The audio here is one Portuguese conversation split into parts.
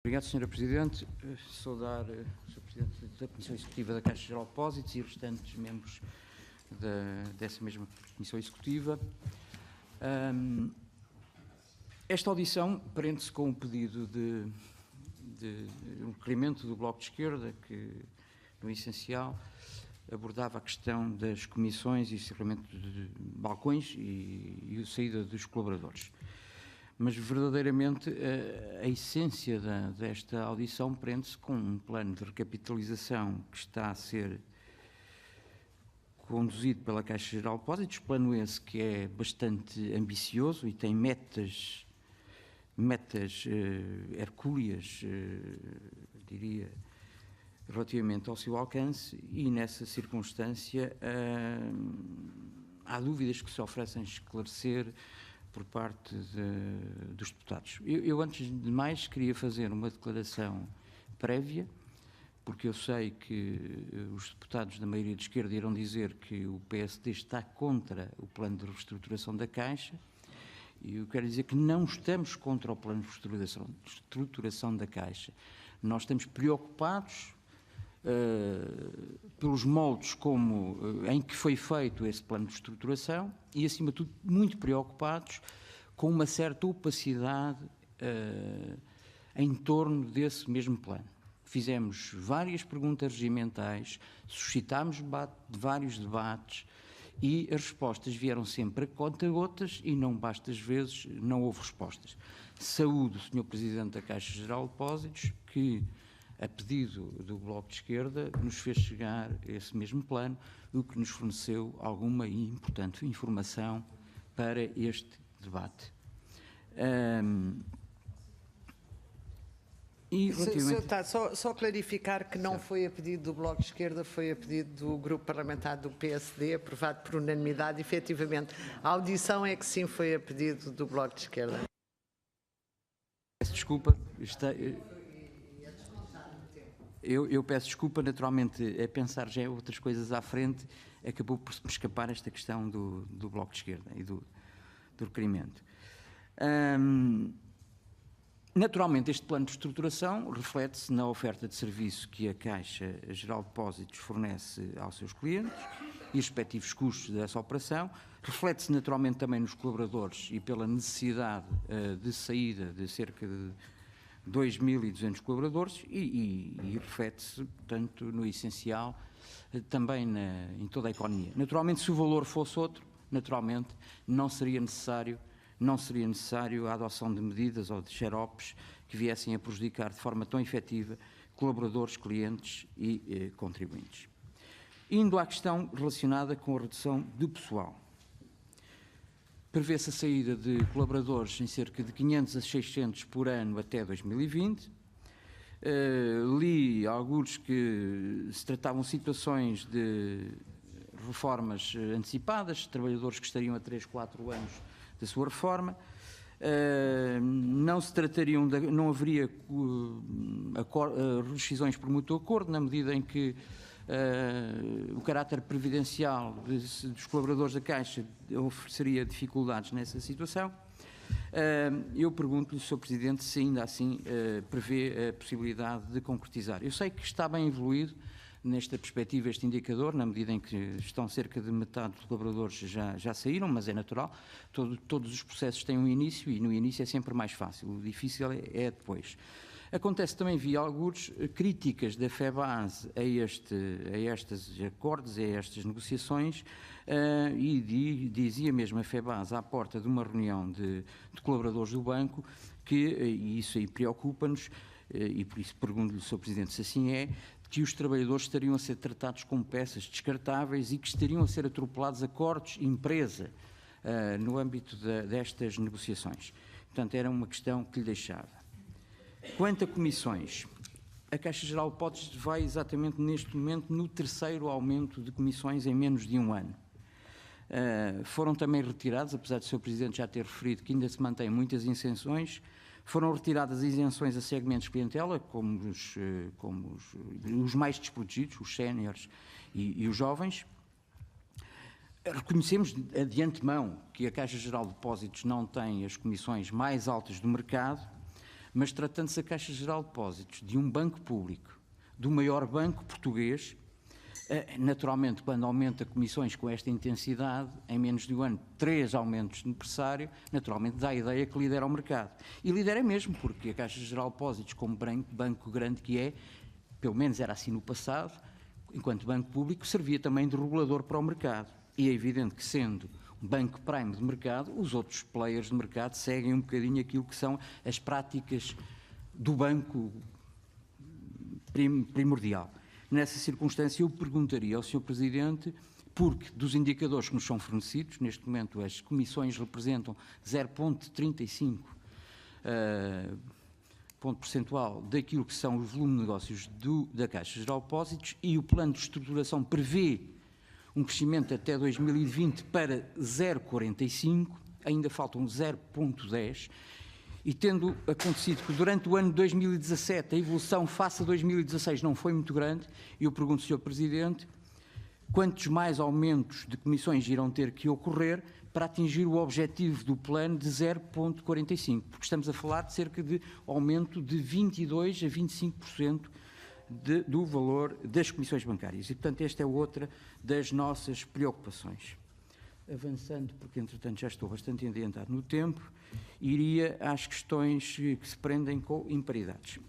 Obrigado, Sra. Presidente. Saudar o Sr. Presidente da Comissão Executiva da Caixa Geral de Depósitos e restantes membros dessa mesma Comissão Executiva. Esta audição prende-se com um pedido de um requerimento do Bloco de Esquerda que, no essencial, abordava a questão das comissões e encerramento de balcões e a saída dos colaboradores. Mas, verdadeiramente, a essência desta audição prende-se com um plano de recapitalização que está a ser conduzido pela Caixa Geral de Depósitos, plano esse que é bastante ambicioso e tem metas hercúleas, diria, relativamente ao seu alcance, e nessa circunstância há dúvidas que se oferecem esclarecer por parte dos deputados. Eu, antes de mais, queria fazer uma declaração prévia, porque eu sei que os deputados da maioria de esquerda irão dizer que o PSD está contra o plano de reestruturação da Caixa, e eu quero dizer que não estamos contra o plano de reestruturação da Caixa. Nós estamos preocupados pelos moldes em que foi feito esse plano de estruturação e, acima de tudo, muito preocupados com uma certa opacidade em torno desse mesmo plano. Fizemos várias perguntas regimentais, suscitámos vários debates e as respostas vieram sempre a conta-gotas e não bastas vezes não houve respostas. Saúdo o Sr. Presidente da Caixa Geral de Depósitos que, a pedido do Bloco de Esquerda, nos fez chegar esse mesmo plano, o que nos forneceu alguma e importante informação para este debate. E relativamente... Só clarificar que não foi a pedido do Bloco de Esquerda, foi a pedido do Grupo Parlamentar do PSD, aprovado por unanimidade. Efetivamente, a audição é que sim foi a pedido do Bloco de Esquerda. Peço desculpa, eu peço desculpa, naturalmente, a pensar já em outras coisas à frente, acabou por me escapar esta questão do Bloco de Esquerda e do requerimento. Naturalmente, este plano de estruturação reflete-se na oferta de serviço que a Caixa Geral de Depósitos fornece aos seus clientes e os respectivos custos dessa operação, reflete-se naturalmente também nos colaboradores e pela necessidade de saída de cerca de 2.200 colaboradores e reflete-se, portanto, no essencial, também em toda a economia. Naturalmente, se o valor fosse outro, naturalmente, não seria necessário a adoção de medidas ou de xaropes que viessem a prejudicar de forma tão efetiva colaboradores, clientes e contribuintes. Indo à questão relacionada com a redução de pessoal. Prevê-se a saída de colaboradores em cerca de 500 a 600 por ano até 2020. Li alguns que se tratavam de situações de reformas antecipadas, trabalhadores que estariam a 3, 4 anos da sua reforma. Não haveria rescisões por mútuo acordo, na medida em que o caráter previdencial dos colaboradores da Caixa ofereceria dificuldades nessa situação. Eu pergunto-lhe, Sr. Presidente, se ainda assim prevê a possibilidade de concretizar. Eu sei que está bem evoluído nesta perspectiva este indicador, na medida em que estão cerca de metade dos colaboradores já saíram, mas é natural, todos os processos têm um início e no início é sempre mais fácil, o difícil é depois. Acontece também, vi alguns críticas da FEBASE a estes acordos, a estas negociações, e dizia mesmo a FEBASE à porta de uma reunião de colaboradores do banco e isso aí preocupa-nos, e por isso pergunto-lhe, Sr. Presidente, se assim é, que os trabalhadores estariam a ser tratados como peças descartáveis e que estariam a ser atropelados acordos empresa no âmbito destas negociações. Portanto, era uma questão que lhe deixava. Quanto a comissões, a Caixa Geral de Depósitos vai exatamente neste momento no 3º aumento de comissões em menos de um ano. Foram também retirados, apesar de o Sr. Presidente já ter referido que ainda se mantêm muitas isenções, foram retiradas isenções a segmentos de clientela, como os mais desprotegidos, os séniores e os jovens. Reconhecemos de antemão que a Caixa Geral de Depósitos não tem as comissões mais altas do mercado, Mas tratando-se da Caixa Geral de Depósitos, de um banco público, do maior banco português, naturalmente, quando aumenta comissões com esta intensidade, em menos de um ano, 3 aumentos de empresário, naturalmente dá a ideia que lidera o mercado. E lidera mesmo, porque a Caixa Geral de Depósitos, como banco grande que é, pelo menos era assim no passado, enquanto banco público, servia também de regulador para o mercado. E é evidente que, sendo um banco prime de mercado, os outros players de mercado seguem um bocadinho aquilo que são as práticas do banco primordial. Nessa circunstância, eu perguntaria ao Sr. Presidente, porque dos indicadores que nos são fornecidos, neste momento as comissões representam 0,35 ponto percentual daquilo que são os volumes de negócios da Caixa Geral de Depósitos, e o plano de estruturação prevê um crescimento até 2020 para 0,45, ainda faltam 0,10, e tendo acontecido que durante o ano de 2017 a evolução face a 2016 não foi muito grande, eu pergunto, Sr. Presidente, quantos mais aumentos de comissões irão ter que ocorrer para atingir o objetivo do plano de 0,45, porque estamos a falar de cerca de aumento de 22% a 25% do valor das comissões bancárias. E, portanto, esta é outra das nossas preocupações. Avançando, porque entretanto já estou bastante adiantado no tempo, iria às questões que se prendem com imparidades.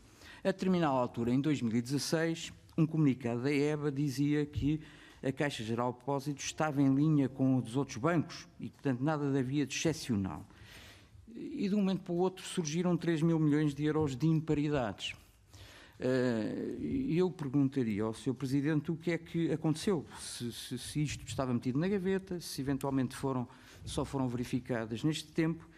A determinada altura, em 2016, um comunicado da EBA dizia que a Caixa Geral de Depósitos estava em linha com os outros bancos e, portanto, nada havia de excepcional. E de um momento para o outro surgiram 3 mil milhões de euros de imparidades. Eu perguntaria ao Sr. Presidente o que é que aconteceu, se isto estava metido na gaveta, se eventualmente só foram verificadas neste tempo.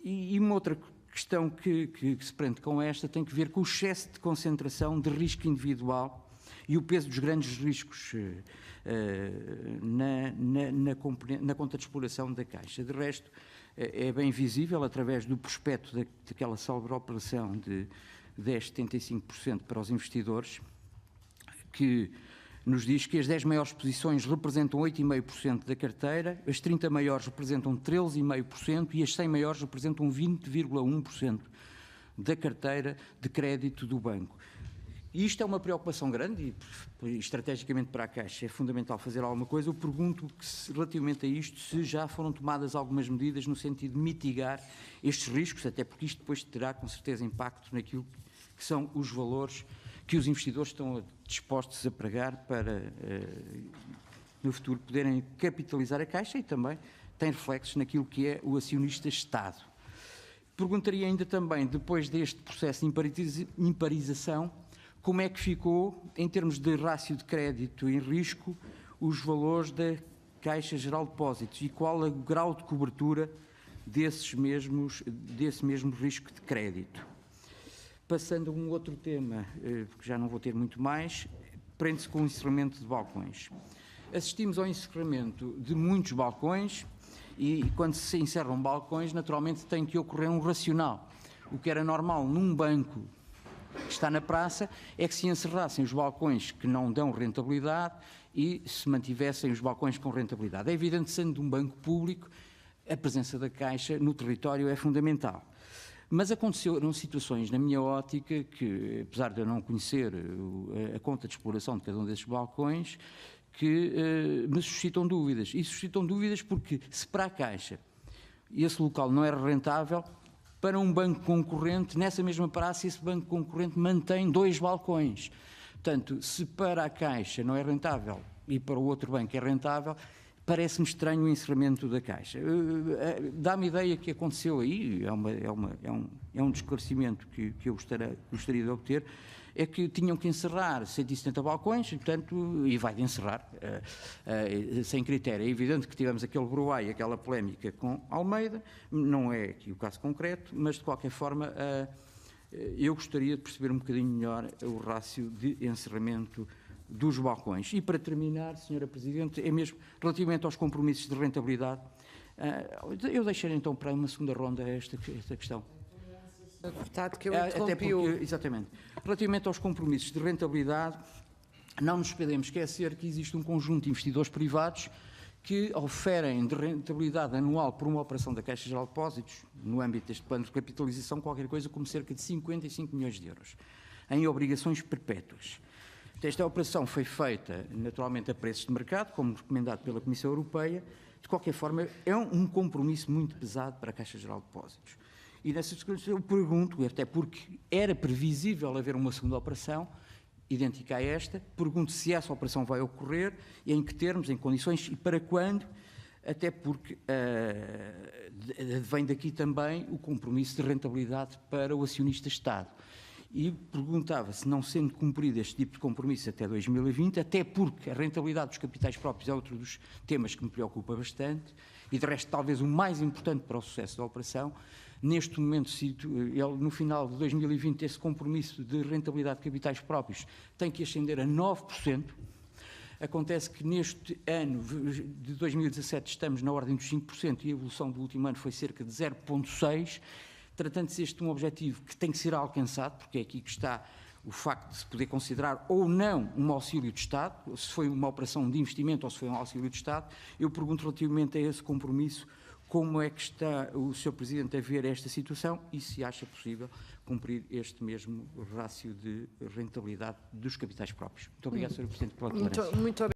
E uma outra questão que se prende com esta tem que ver com o excesso de concentração de risco individual e o peso dos grandes riscos na conta de exploração da Caixa. De resto, é bem visível, através do prospecto daquela célebre operação de 10,75% para os investidores, que nos diz que as 10 maiores posições representam 8,5% da carteira, as 30 maiores representam 13,5% e as 100 maiores representam 20,1% da carteira de crédito do banco. E isto é uma preocupação grande e, estrategicamente para a Caixa, é fundamental fazer alguma coisa. Eu pergunto que, relativamente a isto, se já foram tomadas algumas medidas no sentido de mitigar estes riscos, até porque isto depois terá, com certeza, impacto naquilo que são os valores que os investidores estão dispostos a pagar para, no futuro, poderem capitalizar a Caixa, e também tem reflexos naquilo que é o acionista-Estado. Perguntaria ainda também, depois deste processo de imparização, como é que ficou, em termos de rácio de crédito em risco, os valores da Caixa Geral de Depósitos e qual o grau de cobertura desse mesmo risco de crédito. Passando a um outro tema, porque já não vou ter muito mais, prende-se com o encerramento de balcões. Assistimos ao encerramento de muitos balcões e quando se encerram balcões, naturalmente tem que ocorrer um racional. O que era normal num banco que está na praça é que se encerrassem os balcões que não dão rentabilidade e se mantivessem os balcões com rentabilidade. É evidente, sendo um banco público, a presença da Caixa no território é fundamental. Mas aconteceram situações, na minha ótica, que, apesar de eu não conhecer a conta de exploração de cada um desses balcões, que me suscitam dúvidas. E suscitam dúvidas porque, se para a Caixa esse local não era rentável, para um banco concorrente, nessa mesma praça, esse banco concorrente mantém 2 balcões. Portanto, se para a Caixa não é rentável e para o outro banco é rentável, parece-me estranho o encerramento da Caixa. Dá-me a ideia que aconteceu aí, é um esclarecimento que eu gostaria de obter, é que tinham que encerrar 170 balcões, portanto, e vai de encerrar, sem critério. É evidente que tivemos aquele broai, aquela polémica com Almeida, não é aqui o caso concreto, mas de qualquer forma eu gostaria de perceber um bocadinho melhor o rácio de encerramento dos balcões. E para terminar, Sra. Presidente, é mesmo relativamente aos compromissos de rentabilidade, eu deixarei então para uma segunda ronda esta questão. Deputado, que eu interrompi exatamente. Relativamente aos compromissos de rentabilidade, não nos podemos esquecer que existe um conjunto de investidores privados que oferem de rentabilidade anual por uma operação da Caixa Geral de Depósitos, no âmbito deste plano de capitalização, qualquer coisa como cerca de 55 milhões de euros, em obrigações perpétuas. Esta operação foi feita, naturalmente, a preços de mercado, como recomendado pela Comissão Europeia. De qualquer forma, é um compromisso muito pesado para a Caixa Geral de Depósitos. E nessas circunstâncias eu pergunto, até porque era previsível haver uma segunda operação, idêntica a esta, pergunto se essa operação vai ocorrer, e em que termos, em condições e para quando, até porque vem daqui também o compromisso de rentabilidade para o acionista Estado. E perguntava se, não sendo cumprido este tipo de compromisso até 2020, até porque a rentabilidade dos capitais próprios é outro dos temas que me preocupa bastante, e de resto talvez o mais importante para o sucesso da operação. Neste momento, no final de 2020, esse compromisso de rentabilidade de capitais próprios tem que ascender a 9%. Acontece que neste ano de 2017 estamos na ordem dos 5% e a evolução do último ano foi cerca de 0,6%. Tratando-se este de um objetivo que tem que ser alcançado, porque é aqui que está o facto de se poder considerar ou não um auxílio de Estado, se foi uma operação de investimento ou se foi um auxílio de Estado, eu pergunto relativamente a esse compromisso, como é que está o Sr. Presidente a ver esta situação e se acha possível cumprir este mesmo rácio de rentabilidade dos capitais próprios. Muito obrigado, Sr. Presidente, pela tolerância. Muito